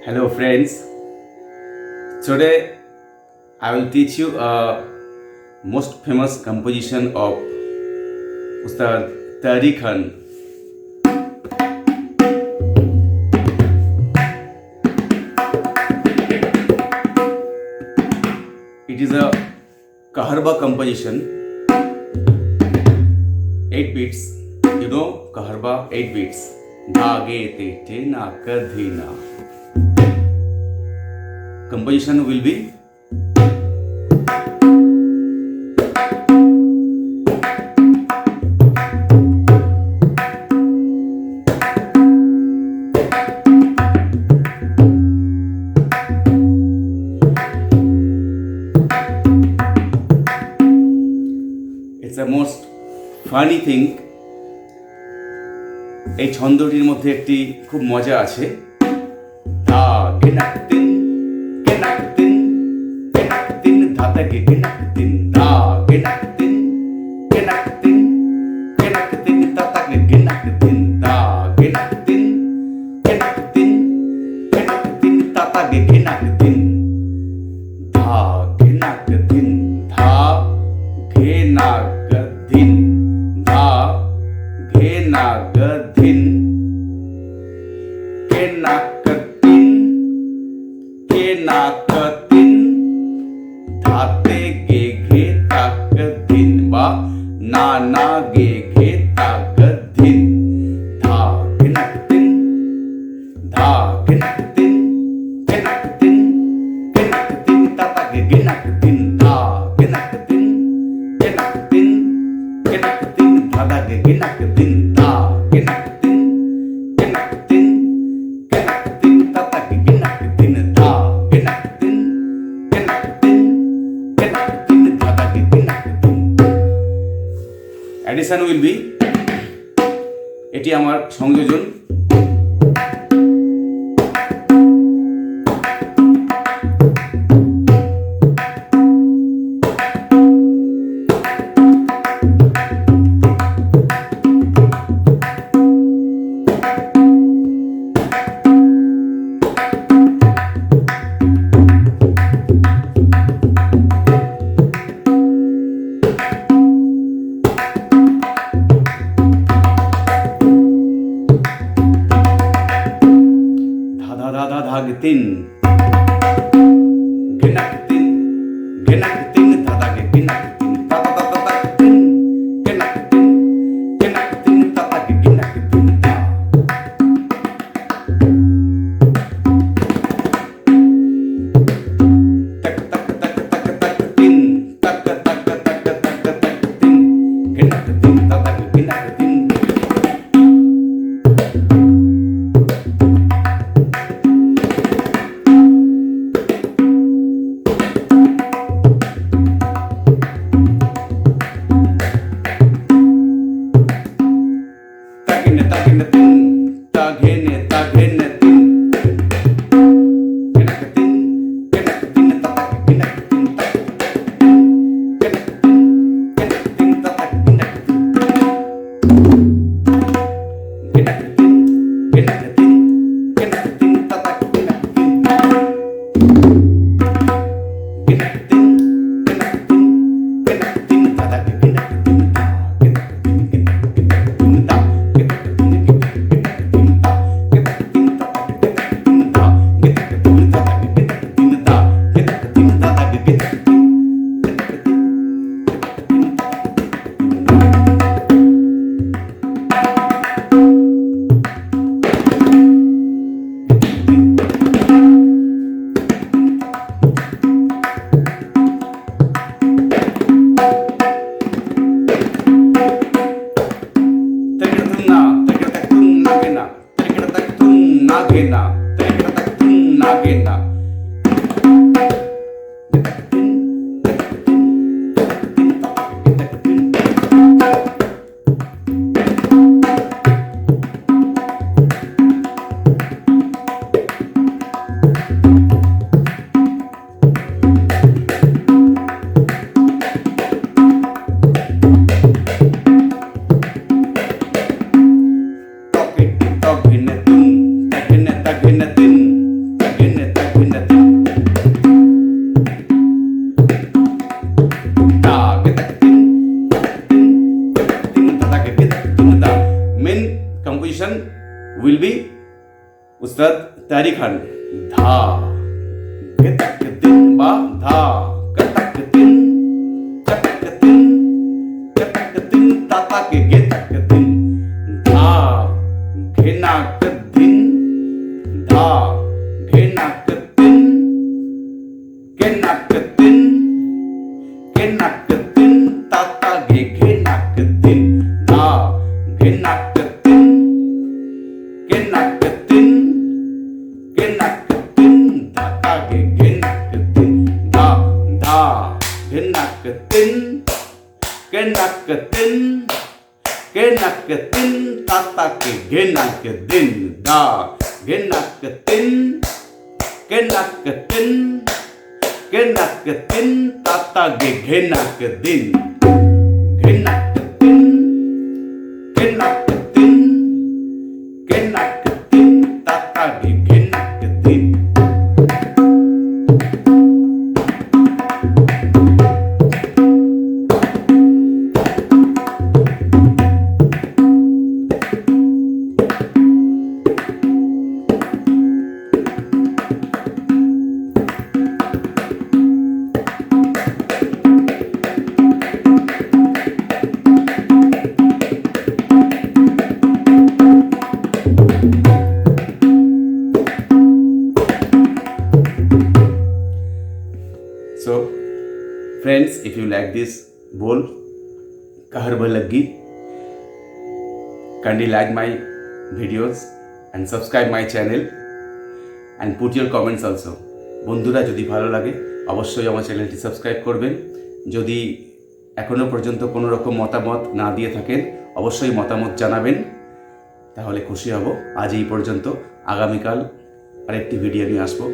Hello friends, today I will teach you a most famous composition of Ustad Tate Khan. It is a Kaharwa composition, 8 beats. You know Kaharwa, 8 beats. Gege, Tate, na kadhina. Composition will be it's the most funny thing. এই ছন্দটির মধ্যে একটি খুব মজা আছে। ধা গেনাক তিন গেনাক তিন গেনাক তিন ধাতা গে গেনাক তিন ধা গেনাক তিন গেনাক তিন গেনাক তিন তাতা গে গেনাক তিন ধা গেনাক তিন গেনাক তিন গেনাক তিন তাতা গে গেনাক তিন ধা গেনাক তিন ধা গেনাক তিন ধা ghenagatin kenakatin kenakatin dhate gege takatin ba nana gege takatin dha ghenakatin kenakatin kenakatin tata gege nakatin dha ghenakatin kenakatin kenakatin dhada gege nakatin Addition will be এটি আমার সংযোজন। Tin genak tin tada ge genak tin tata tata tata tin genak tin tata ge genak tin ta tak tak tak tak tak tin tak tak tak tak tak tin genak tin tata ge genak tin तैयारी खान धा गतक दिन बा धा गतक दिन चटक दिन चटक दिन ताता के गेतक दिन धा घेनाक दिन धा घेनाक दिन गेनाक दिन गेनाक दिन ताता गे घेनाक दिन धा घेनाक दिन गेनाक दिन गेनाक दिन ताता गे घेनाक दिन धा धा घेनाक दिन गेनाक दिन गेनाक दिन ताता के घेनाक दिन धा घेनाक दिन गेनाक दिन गेनाक दिन ताता गे घेनाक दिन घेनाक दिन गेनाक दिन गेनाक दिन ताता गे घेनाक दिन So, friends, if you like this bowl, Keherwa Laggi, kindly like my videos and subscribe my channel and put your comments also. বন্ধুরা যদি ভালো লাগে অবশ্যই আমার চ্যানেলটি সাবস্ক্রাইব করবেন। যদি এখনো পর্যন্ত কোনো রকম মতামত না দিয়ে থাকেন অবশ্যই মতামত জানাবেন, তাহলে খুশি হব। আজ এই পর্যন্ত, আগামীকাল আরেকটি ভিডিও নিয়ে আসবো।